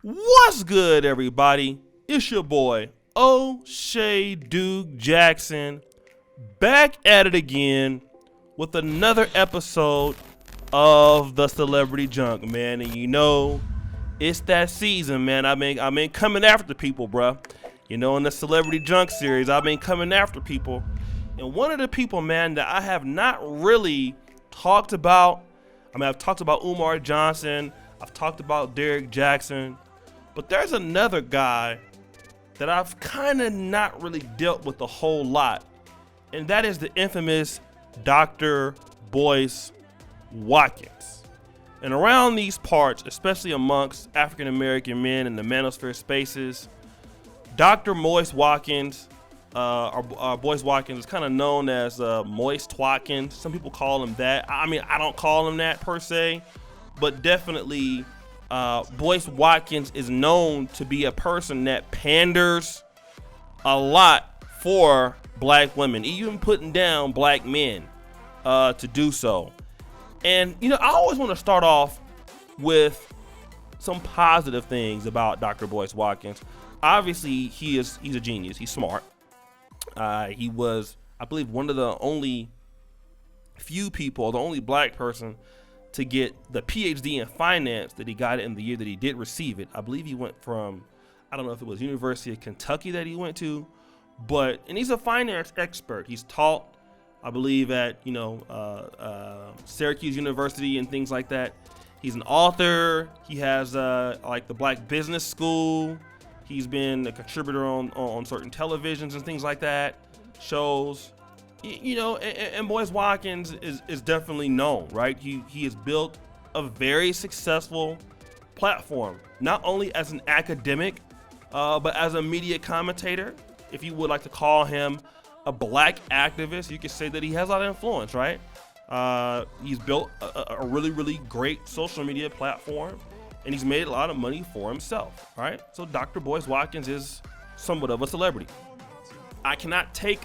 What's good, everybody? It's your boy, O'Shea Duke Jackson, back at it again with another episode of the Celebrity Junk, man. And it's that season, man. I've been coming after people, bruh. In the Celebrity Junk series, I've been coming after people. And one of the people, man, that I have not really talked about, I've talked about Umar Johnson, I've talked about Derrick Jackson, but there's another guy that I've kind of not really dealt with a whole lot, and that is the infamous Dr. Boyce Watkins. And around these parts, especially amongst African American men in the manosphere spaces, Dr. Boyce Watkins, Boyce Watkins is kind of known as Moist Watkins. Some people call him that. I don't call him that per se, but definitely Boyce Watkins is known to be a person that panders a lot for black women, even putting down black men to do so. And I always want to start off with some positive things about Dr. Boyce Watkins. Obviously, he's a genius. He's smart. He was, I believe, one of the only few people, the only black person to get the PhD in finance that he got in the year that he did receive it. I believe he went from, I don't know if it was University of Kentucky that he went to, and he's a finance expert. He's taught, I believe, at Syracuse University and things like that. He's an author. He has like the Black Business School. He's been a contributor on certain televisions and things like that, shows. And Boyce Watkins is definitely known, right? He has built a very successful platform, not only as an academic, but as a media commentator. If you would like to call him a black activist, you could say that he has a lot of influence, right? He's built a really, really great social media platform, and he's made a lot of money for himself, right? So Dr. Boyce Watkins is somewhat of a celebrity. I cannot take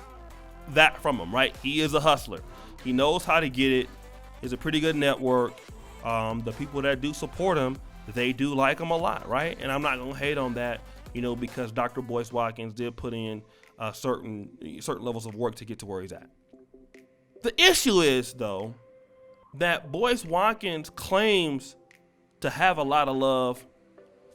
that from him, right? He is a hustler. He knows how to get it. He's a pretty good network. The people that do support him, they do like him a lot, right? And I'm not gonna hate on that, because Dr. Boyce Watkins did put in certain levels of work to get to where he's at. The issue is, though, that Boyce Watkins claims to have a lot of love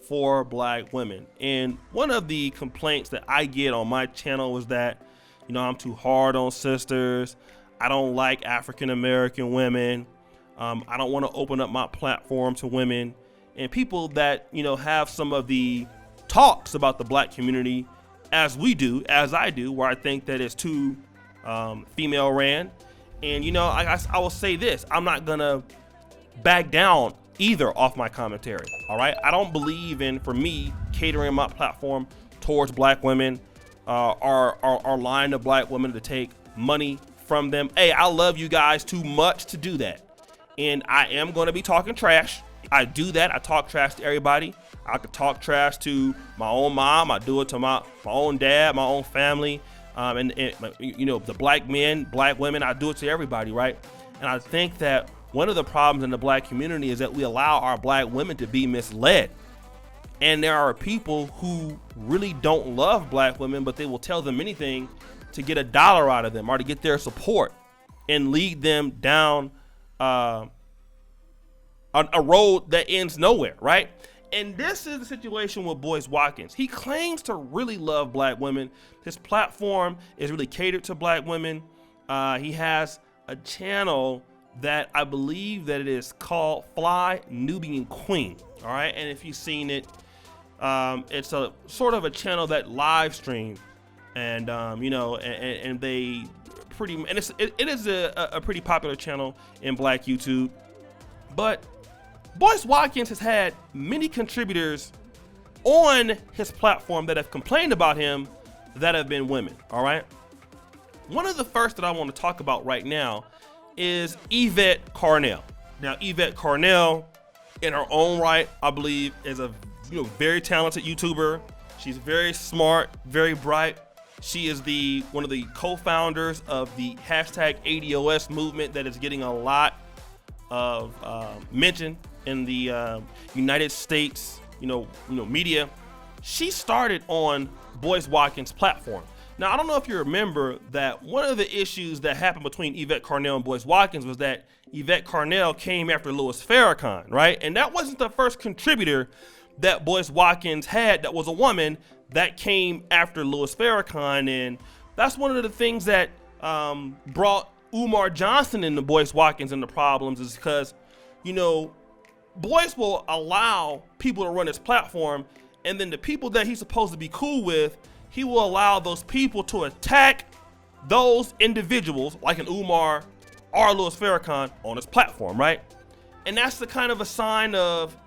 for black women. And one of the complaints that I get on my channel is that I'm too hard on sisters. I don't like African American women. I don't want to open up my platform to women and people that, have some of the talks about the black community as I do, where I think that it's too female ran. And, I will say this, I'm not going to back down either off my commentary. All right. I don't believe in, for me, catering my platform towards black women. Are lying to black women to take money from them. Hey, I love you guys too much to do that. And I am going to be talking trash. I do that. I talk trash to everybody. I could talk trash to my own mom. I do it to my own dad, my own family. And the black men, black women, I do it to everybody, right? And I think that one of the problems in the black community is that we allow our black women to be misled. And there are people who really don't love black women, but they will tell them anything to get $1 out of them or to get their support and lead them down a road that ends nowhere, right? And this is the situation with Boyce Watkins. He claims to really love black women. His platform is really catered to black women. He has a channel that I believe that it is called Fly Nubian Queen. All right, and if you've seen it, it's a sort of a channel that live stream, and and they pretty, and it is a pretty popular channel in Black YouTube. But Boyce Watkins has had many contributors on his platform that have complained about him that have been women. All right, one of the first that I want to talk about right now is Yvette Carnell. Now, Yvette Carnell, in her own right, I believe, is a very talented YouTuber. She's very smart, very bright. She is one of the co-founders of the hashtag ADOS movement that is getting a lot of mention in the United States media. She started on Boyce Watkins' platform. Now, I don't know if you remember that one of the issues that happened between Yvette Carnell and Boyce Watkins was that Yvette Carnell came after Louis Farrakhan, right? And that wasn't the first contributor that Boyce Watkins had that was a woman that came after Louis Farrakhan. And that's one of the things that brought Umar Johnson into Boyce Watkins into problems, is because, Boyce will allow people to run his platform, and then the people that he's supposed to be cool with, he will allow those people to attack those individuals, like an Umar or Louis Farrakhan, on his platform, right? And that's the kind of a sign of,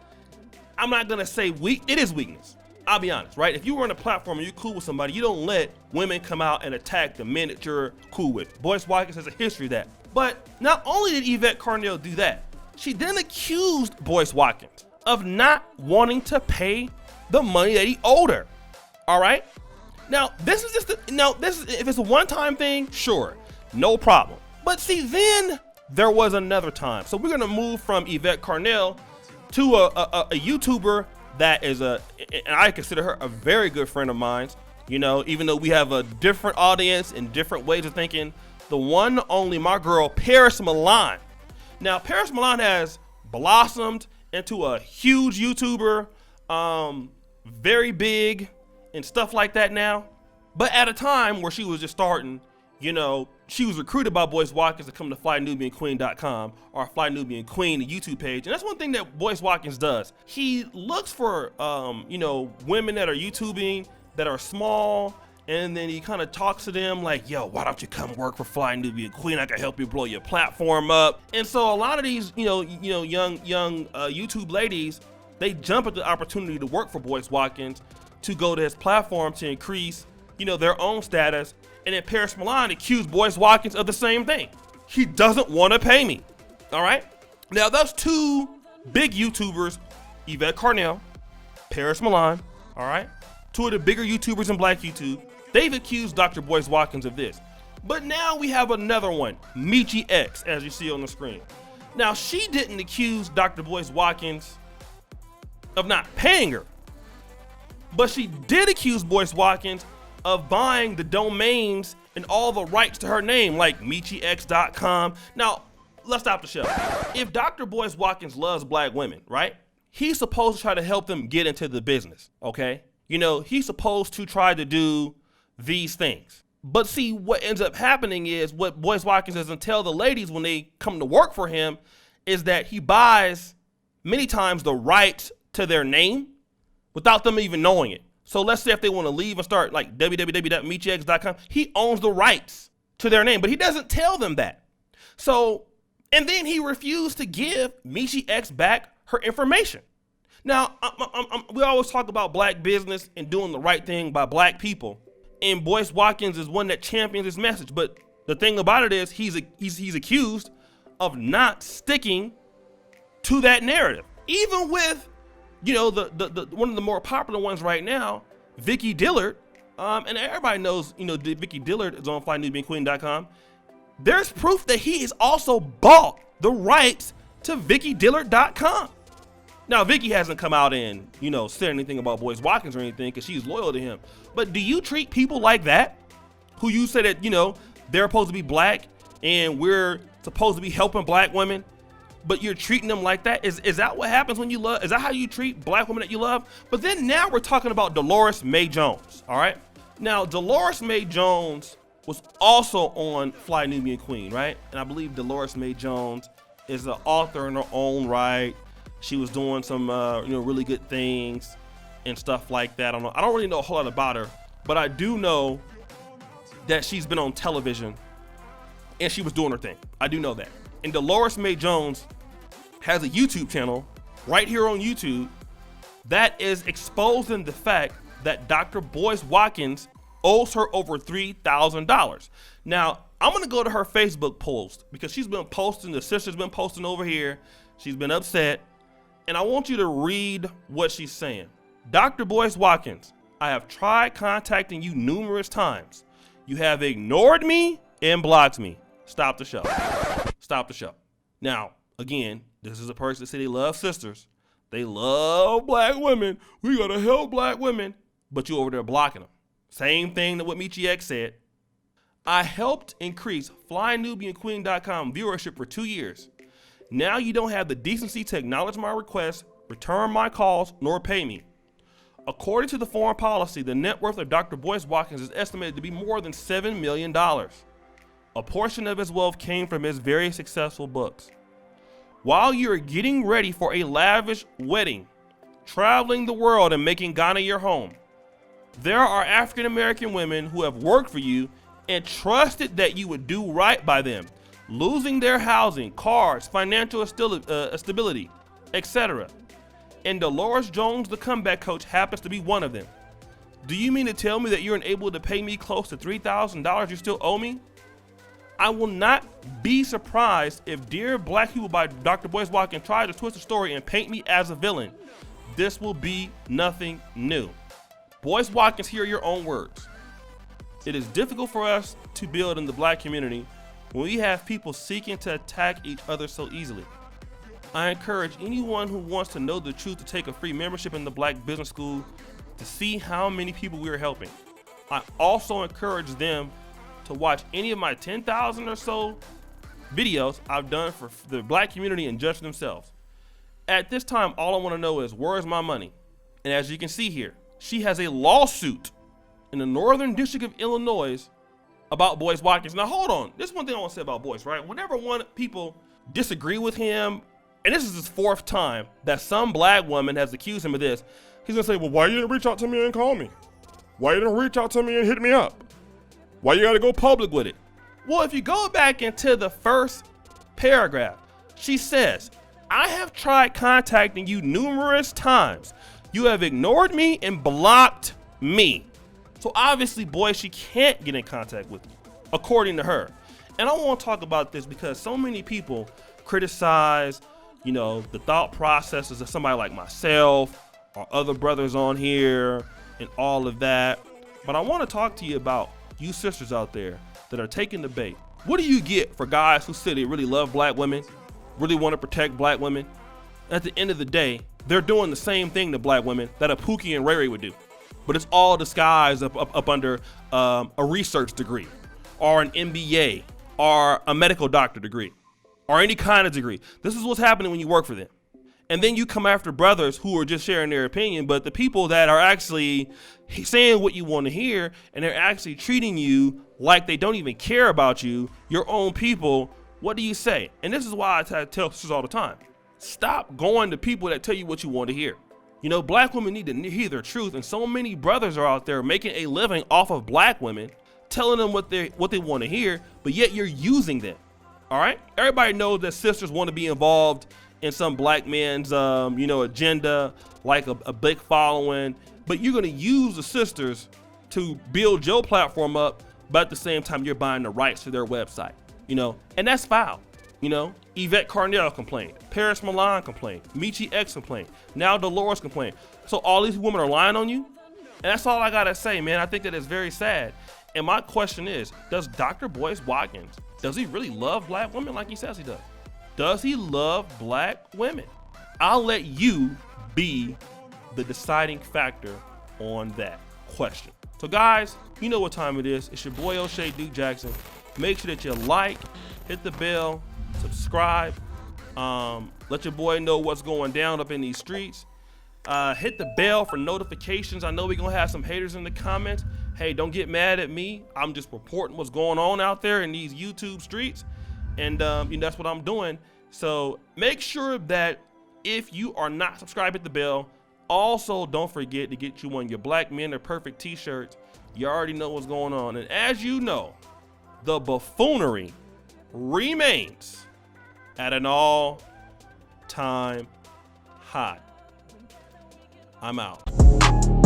I'm not gonna say weak, it is weakness. I'll be honest, right? If you were on a platform and you're cool with somebody, you don't let women come out and attack the men that you're cool with. Boyce Watkins has a history of that. But not only did Yvette Carnell do that, she then accused Boyce Watkins of not wanting to pay the money that he owed her. All right? Now, this is if it's a one-time thing, sure, no problem. But see, then there was another time. So we're gonna move from Yvette Carnell to a YouTuber that is and I consider her a very good friend of mine. Even though we have a different audience and different ways of thinking, the one only my girl, Paris Milan. Now, Paris Milan has blossomed into a huge YouTuber, very big and stuff like that now. But at a time where she was just starting, she was recruited by Boyce Watkins to come to FlyNubianQueen.com or Fly Nubian Queen, the YouTube page. And that's one thing that Boyce Watkins does. He looks for, women that are YouTubing, that are small, and then he kind of talks to them like, yo, why don't you come work for Fly Nubian Queen? I can help you blow your platform up. And so a lot of these, young YouTube ladies, they jump at the opportunity to work for Boyce Watkins, to go to his platform to increase, their own status. And then Paris Milan accused Boyce Watkins of the same thing. He doesn't want to pay me. All right. Now, those two big YouTubers, Yvette Carnell, Paris Milan, all right, two of the bigger YouTubers in Black YouTube, they've accused Dr. Boyce Watkins of this. But now we have another one, Michi X, as you see on the screen. Now, she didn't accuse Dr. Boyce Watkins of not paying her, but she did accuse Boyce Watkins of buying the domains and all the rights to her name, like MichiX.com. Now, let's stop the show. If Dr. Boyce Watkins loves black women, right, he's supposed to try to help them get into the business, okay? He's supposed to try to do these things. But see, what ends up happening is, what Boyce Watkins doesn't tell the ladies when they come to work for him, is that he buys many times the rights to their name without them even knowing it. So let's say if they want to leave and start like www.michix.com, he owns the rights to their name, but he doesn't tell them that. So, and then he refused to give Michi X back her information. Now, we always talk about black business and doing the right thing by black people, and Boyce Watkins is one that champions this message. But the thing about it is, he's accused of not sticking to that narrative, even with, the one of the more popular ones right now, Vicky Dillard, and everybody knows, Vicky Dillard is on FlyNubianQueen.com. There's proof that he has also bought the rights to VickyDillard.com. Now, Vicky hasn't come out and, said anything about Boyce Watkins or anything, because she's loyal to him. But do you treat people like that, who you say that, they're supposed to be black and we're supposed to be helping black women, but you're treating them like that? Is that what happens when you love? Is that how you treat black women that you love? But then now we're talking about Dolores Mae Jones, all right? Now, Dolores Mae Jones was also on Fly Nubian Queen, right? And I believe Dolores Mae Jones is an author in her own right. She was doing some, really good things and stuff like that. I don't really know a whole lot about her, but I do know that she's been on television and she was doing her thing. I do know that. And Dolores Mae Jones has a YouTube channel right here on YouTube that is exposing the fact that Dr. Boyce Watkins owes her over $3,000. Now, I'm gonna go to her Facebook post because she's been posting, the sister's been posting over here. She's been upset. And I want you to read what she's saying. Dr. Boyce Watkins, I have tried contacting you numerous times. You have ignored me and blocked me. Stop the show. Stop the show. Now, again, this is a person that said they love sisters, They love black women. We gotta help black women. But you over there blocking them. Same thing that what Michi X said. I helped increase FlyNubianQueen.com viewership for 2 years. Now you don't have the decency to acknowledge my requests, return my calls, nor pay me. According to the foreign policy, the net worth of Dr. Boyce Watkins is estimated to be more than $7 million. A portion of his wealth came from his very successful books. While you're getting ready for a lavish wedding, traveling the world and making Ghana your home, there are African American women who have worked for you and trusted that you would do right by them, losing their housing, cars, financial stability, etc. And Dolores Jones, the comeback coach, happens to be one of them. Do you mean to tell me that you're unable to pay me close to $3,000 you still owe me? I will not be surprised if Dear Black People by Dr. Boyce Watkins tries to twist the story and paint me as a villain. This will be nothing new. Boyce Watkins, hear your own words. It is difficult for us to build in the black community when we have people seeking to attack each other so easily. I encourage anyone who wants to know the truth to take a free membership in the Black Business School to see how many people we are helping. I also encourage them to watch any of my 10,000 or so videos I've done for the black community and judge themselves. At this time, all I want to know is, where is my money? And as you can see here, she has a lawsuit in the Northern District of Illinois about Boyce Watkins. Now hold on, this is one thing I want to say about Boyce, right? Whenever people disagree with him, and this is his 4th time that some black woman has accused him of this, he's gonna say, well, why you didn't reach out to me and call me? Why you didn't reach out to me and hit me up? Why you gotta go public with it? Well, if you go back into the first paragraph, she says, I have tried contacting you numerous times. You have ignored me and blocked me. So obviously, Boyce, she can't get in contact with you, according to her. And I want to talk about this because so many people criticize, the thought processes of somebody like myself or other brothers on here and all of that. But I want to talk to you about you sisters out there that are taking the bait. What do you get for guys who say they really love black women, really want to protect black women? At the end of the day, they're doing the same thing to black women that a Pookie and Ray Ray would do. But it's all disguised up under a research degree or an MBA or a medical doctor degree or any kind of degree. This is what's happening when you work for them. And then you come after brothers who are just sharing their opinion, but the people that are actually saying what you want to hear and they're actually treating you like they don't even care about you, your own people, what do you say? And this is why I tell sisters all the time. Stop going to people that tell you what you want to hear. Black women need to hear their truth, and so many brothers are out there making a living off of black women, telling them what they want to hear, but yet you're using them. All right? Everybody knows that sisters want to be involved in some black man's, agenda, like a big following, but you're going to use the sisters to build your platform up, but at the same time, you're buying the rights to their website, and that's foul. Yvette Carnell complained, Paris Milan complained, Michi X complained, now Dolores complained. So all these women are lying on you? And that's all I gotta say, man. I think that is very sad. And my question is, does Dr. Boyce Watkins, does he really love black women like he says he does? Does he love black women? I'll let you be the deciding factor on that question. So guys, you know what time it is. It's your boy O'Shea Duke Jackson. Make sure that you like, hit the bell, subscribe, let your boy know what's going down up in these streets. Hit the bell for notifications. I know we're gonna have some haters in the comments. Hey, don't get mad at me. I'm just reporting what's going on out there in these YouTube streets, and that's what I'm doing. So make sure that if you are not subscribed, hit the bell. Also, don't forget to get you one of your Black Men Are Perfect t-shirts. You already know what's going on, and as you know, the buffoonery remains at an all-time high. I'm out.